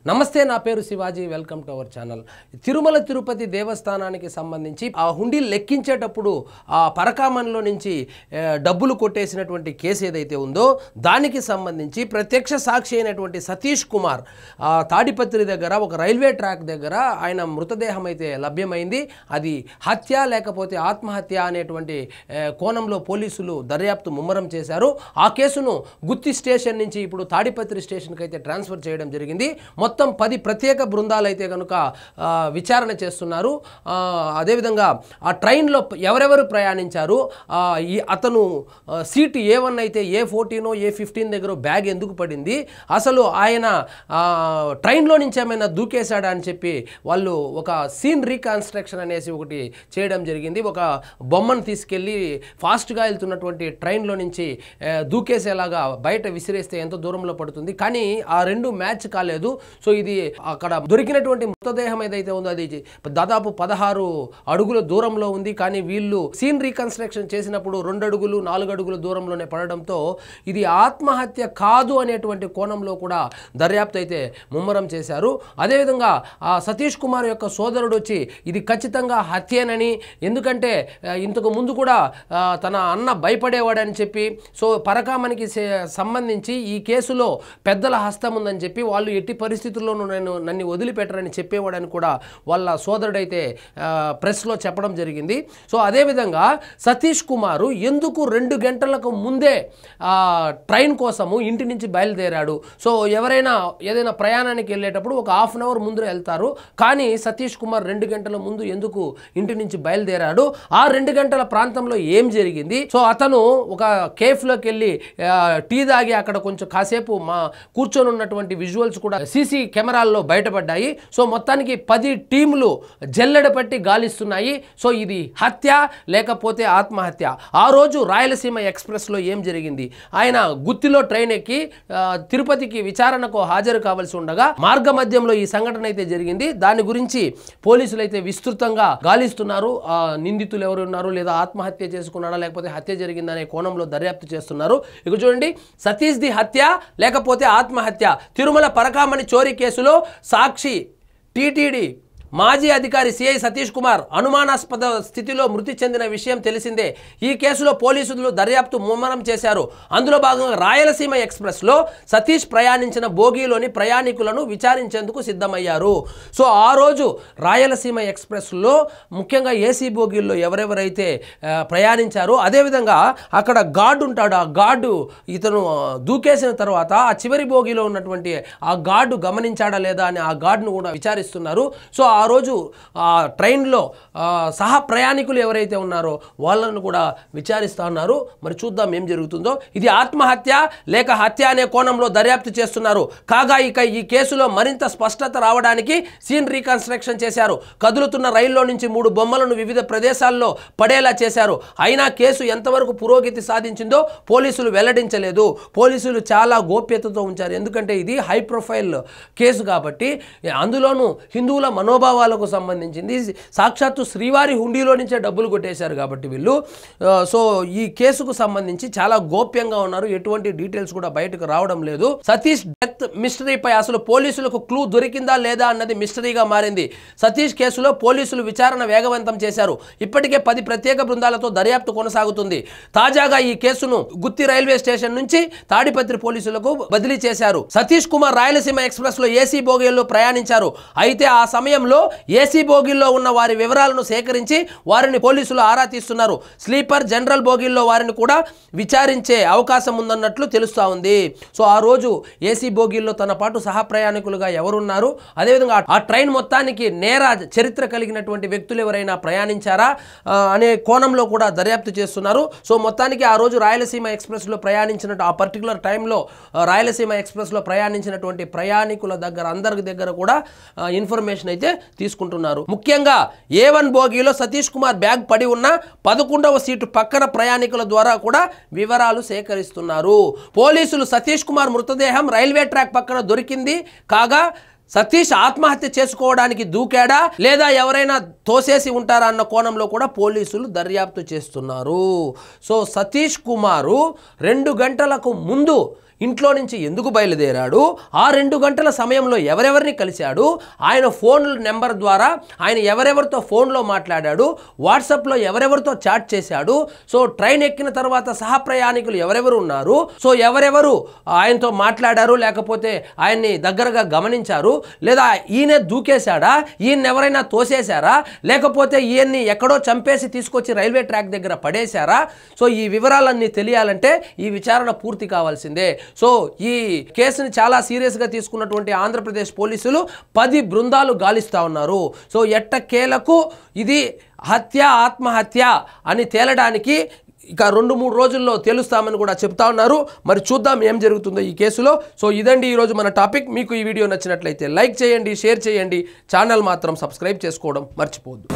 నమస్తే, నా పేరు Shivaji. Welcome to our channel. Tirumala Tirupati దేవస్థానానికి సంబంధించి ఆ హుండీ లెక్కించేటప్పుడు ఆ పరకామణిలో నుంచి డబ్బులు కొట్టేసినటువంటి కేసు ఏదైతే ఉందో దానికి సంబంధించి ప్రత్యక్ష సాక్షి అయినటువంటి సతీష్ కుమార్ తాడిపత్రి దగ్గర ఒక రైల్వే ట్రాక్ దగ్గర ఆయన మృతదేహం అయితే లభ్యమైంది. అది హత్య లేకపోతే ఆత్మహత్య అనేటువంటి కోణంలో పోలీసులు దర్యాప్తు ముమ్మరం చేశారు. ఆ కేసును గుత్తి స్టేషన్ నుంచి ఇప్పుడు తాడిపత్రి స్టేషన్కి అయితే ట్రాన్స్ఫర్ చేయడం జరిగింది. మొత్తం 10 ప్రత్యేక బృందాలు అయితే కనుక విచారణ చేస్తున్నారు. అదేవిధంగా ఆ ట్రైన్లో ఎవరెవరు ప్రయాణించారు, అతను సీటు A1 అయితే A14 A15 దగ్గర బ్యాగ్ ఎందుకు పడింది, అసలు ఆయన ట్రైన్లో నుంచి ఏమైనా దూకేశాడా అని చెప్పి వాళ్ళు ఒక సీన్ రీకన్స్ట్రక్షన్ అనేసి ఒకటి చేయడం జరిగింది. ఒక బొమ్మను తీసుకెళ్ళి ఫాస్ట్గా వెళ్తున్నటువంటి ట్రైన్లో నుంచి దూకేసేలాగా బయట విసిరేస్తే ఎంత దూరంలో పడుతుంది, కానీ ఆ రెండు మ్యాచ్ కాలేదు. సో ఇది అక్కడ దొరికినటువంటి మృతదేహం ఏదైతే ఉందో అది దాదాపు 16 అడుగుల దూరంలో ఉంది. కానీ వీళ్ళు సీన్ రీకన్స్ట్రక్షన్ చేసినప్పుడు 2 అడుగులు 4 అడుగుల దూరంలోనే పడడంతో ఇది ఆత్మహత్య కాదు అనేటువంటి కోణంలో కూడా దర్యాప్తు అయితే ముమ్మరం చేశారు. అదేవిధంగా ఆ సతీష్ కుమార్ యొక్క సోదరుడు వచ్చి ఇది ఖచ్చితంగా హత్యేనని, ఎందుకంటే ఇంతకు ముందు కూడా తన అన్న భయపడేవాడని చెప్పి, సో పరకామణికి సంబంధించి ఈ కేసులో పెద్దల హస్తం ఉందని చెప్పి వాళ్ళు ఎట్టి పరిస్థితుల్లోనూ నన్ను వదిలిపెట్టరని చెప్పేవాడని కూడా వాళ్ళ సోదరుడైతే ప్రెస్లో చెప్పడం జరిగింది. సో అదేవిధంగా సతీష్ కుమారు ఎందుకు 2 గంటలకు ముందే ట్రైన్ కోసము ఇంటి నుంచి బయలుదేరాడు. సో ఎవరైనా ఏదైనా ప్రయాణానికి వెళ్ళేటప్పుడు ఒక ½ అవర్ ముందు వెళ్తారు, కానీ సతీష్ కుమార్ 2 గంటల ముందు ఎందుకు ఇంటి నుంచి బయలుదేరాడు, ఆ 2 గంటల ప్రాంతంలో ఏం జరిగింది. సో అతను ఒక కేఫ్లోకి వెళ్ళి టీ తాగి అక్కడ కొంచెం కాసేపు కూర్చొని ఉన్నటువంటి విజువల్స్ కూడా సీసీ కెమెరాల్లో బయటపడ్డాయి. సో మొత్తానికి 10 టీములు జల్లెడ పట్టి గాలిస్తున్నాయి. సో ఇది హత్య లేకపోతే ఆత్మహత్య. ఆ రోజు రాయలసీమ ఎక్స్ప్రెస్లో ఏం జరిగింది, ఆయన గుత్తిలో ట్రైన్ ఎక్కి తిరుపతికి విచారణకు హాజరు కావాల్సి ఉండగా మార్గ మధ్యంలో ఈ సంఘటన అయితే జరిగింది. దాని గురించి పోలీసులు అయితే విస్తృతంగా గాలిస్తున్నారు. నిందితులు ఎవరు ఉన్నారు, లేదా ఆత్మహత్య చేసుకున్నాడా లేకపోతే హత్య జరిగిందనే కోణంలో దర్యాప్తు చేస్తున్నారు. ఇక చూడండి, సతీష్ ది హత్య లేకపోతే ఆత్మహత్య. తిరుమల పరకామణి చోరీ కేసులో సాక్షి టీటీడీ మాజీ అధికారి సిఐ సతీష్ కుమార్ అనుమానాస్పద స్థితిలో మృతి చెందిన విషయం తెలిసిందే. ఈ కేసులో పోలీసులు దర్యాప్తు ముమ్మరం చేశారు. అందులో భాగంగా రాయలసీమ ఎక్స్ప్రెస్లో సతీష్ ప్రయాణించిన బోగీలోని ప్రయాణికులను విచారించేందుకు సిద్ధమయ్యారు. సో ఆ రోజు రాయలసీమ ఎక్స్ప్రెస్లో ముఖ్యంగా ఏసీ బోగీల్లో ఎవరెవరైతే ప్రయాణించారో, అదేవిధంగా అక్కడ గార్డు ఉంటాడు, ఆ గార్డు ఇతను దూకేసిన తర్వాత ఆ చివరి బోగీలో ఉన్నటువంటి ఆ గార్డు గమనించాడా లేదా అని ఆ గార్డును కూడా విచారిస్తున్నారు. సో ఆ రోజు ఆ ట్రైన్లో సహ ప్రయాణికులు ఎవరైతే ఉన్నారో వాళ్ళను కూడా విచారిస్తూ ఉన్నారు. మరి చూద్దాం ఏం జరుగుతుందో. ఇది ఆత్మహత్య లేక హత్య అనే కోణంలో దర్యాప్తు చేస్తున్నారు. కాగా ఇక ఈ కేసులో మరింత స్పష్టత రావడానికి సీన్ రీకన్స్ట్రక్షన్ చేశారు. కదులుతున్న రైల్లో నుంచి 3 బొమ్మలను వివిధ ప్రదేశాల్లో పడేలా చేశారు. అయినా కేసు ఎంతవరకు పురోగతి సాధించిందో పోలీసులు వెల్లడించలేదు. పోలీసులు చాలా గోప్యతతో ఉంచారు, ఎందుకంటే ఇది హై ప్రొఫైల్ కేసు కాబట్టి. అందులోనూ హిందువుల మనోభావాలకు సంబంధించింది. సాక్షాత్తు శ్రీవారి హుండీలో నుంచే డబ్బులు కొట్టేశారు కాబట్టి వీళ్ళు. సో ఈ కేసుకు సంబంధించి చాలా గోప్యంగా ఉన్నారు, ఎటువంటి డీటెయిల్స్ కూడా బయటకు రావడం లేదు. సతీష్ డెత్ మిస్టరీపై అసలు పోలీసులకు క్లూ దొరికిందా లేదా అన్నది మిస్టరీగా మారింది. సతీష్ కేసులో పోలీసులు విచారణ వేగవంతం చేశారు. ఇప్పటికే 10 ప్రత్యేక బృందాలతో దర్యాప్తు కొనసాగుతుంది. తాజాగా ఈ కేసును గుత్తి రైల్వే స్టేషన్ నుంచి తాడిపత్రి పోలీసులకు బదిలీ చేశారు. సతీష్ కుమార్ రాయలసీమ ఎక్స్ప్రెస్ లో ఏసీ బోగీల్లో ప్రయాణించారు. అయితే ఆ సమయంలో ఏసీ బోగీల్లో ఉన్న వారి వివరాలను సేకరించి వారిని పోలీసులు ఆరా తీస్తున్నారు. స్లీపర్ జనరల్ బోగీల్లో వారిని కూడా విచారించే అవకాశం ఉందన్నట్లు తెలుస్తూ ఉంది. సో ఆ రోజు ఏసీ బోగీల్లో తన పాటు సహ ప్రయాణికులుగా ఎవరున్నారు, అదేవిధంగా ఆ ట్రైన్ మొత్తానికి నేర చరిత్ర కలిగినటువంటి వ్యక్తులు ఎవరైనా ప్రయాణించారా అనే కోణంలో కూడా దర్యాప్తు చేస్తున్నారు. సో మొత్తానికి ఆ రోజు రాయలసీమ ఎక్స్ప్రెస్లో ప్రయాణించినట్టు ఆ పర్టికులర్ టైంలో రాయలసీమ ఎక్స్ప్రెస్లో ప్రయాణించినటువంటి ప్రయాణికుల దగ్గర అందరి దగ్గర కూడా ఇన్ఫర్మేషన్ అయితే తీసుకుంటున్నారు. ముఖ్యంగా A1 బోగీలో సతీష్ కుమార్ బ్యాగ్ పడి ఉన్న 11వ సీటు పక్కన ప్రయాణికుల ద్వారా కూడా వివరాలు సేకరిస్తున్నారు. పోలీసులు సతీష్ కుమార్ మృతదేహం రైల్వే ట్రాక్ పక్కన దొరికింది. కాగా సతీష్ ఆత్మహత్య చేసుకోవడానికి దూకాడా లేదా ఎవరైనా తోసేసి ఉంటారా అన్న కోణంలో కూడా పోలీసులు దర్యాప్తు చేస్తున్నారు. సో సతీష్ కుమారు 2 గంటలకు ముందు ఇంట్లో నుంచి ఎందుకు బయలుదేరాడు, ఆ 2 గంటల సమయంలో ఎవరెవరిని కలిశాడు, ఆయన ఫోన్ నెంబర్ ద్వారా ఆయన ఎవరెవరితో ఫోన్లో మాట్లాడాడు, వాట్సాప్లో ఎవరెవరితో చాట్ చేశాడు, సో ట్రైన్ ఎక్కిన తర్వాత సహప్రయాణికులు ఎవరెవరు ఉన్నారు, సో ఎవరెవరు ఆయనతో మాట్లాడారు, లేకపోతే ఆయన్ని దగ్గరగా గమనించారు, లేదా ఈయన దూకేశాడా, ఈయన ఎవరైనా తోసేశారా, లేకపోతే ఈయన్ని ఎక్కడో చంపేసి తీసుకొచ్చి రైల్వే ట్రాక్ దగ్గర పడేశారా. సో ఈ వివరాలన్నీ తెలియాలంటే ఈ విచారణ పూర్తి కావాల్సిందే. సో ఈ కేసుని చాలా సీరియస్గా తీసుకున్నటువంటి ఆంధ్రప్రదేశ్ పోలీసులు 10 బృందాలు గాలిస్తూ ఉన్నారు. సో ఎట్టకేలకు ఇది హత్య ఆత్మహత్య అని తేలడానికి ఇక 2-3 రోజుల్లో తెలుస్తామని కూడా చెప్తా ఉన్నారు. మరి చూద్దాం ఏం జరుగుతుందో ఈ కేసులో. సో ఇదండి ఈరోజు మన టాపిక్. మీకు ఈ వీడియో నచ్చినట్లయితే లైక్ చేయండి, షేర్ చేయండి, ఛానల్ మాత్రం సబ్స్క్రైబ్ చేసుకోవడం మర్చిపోవద్దు.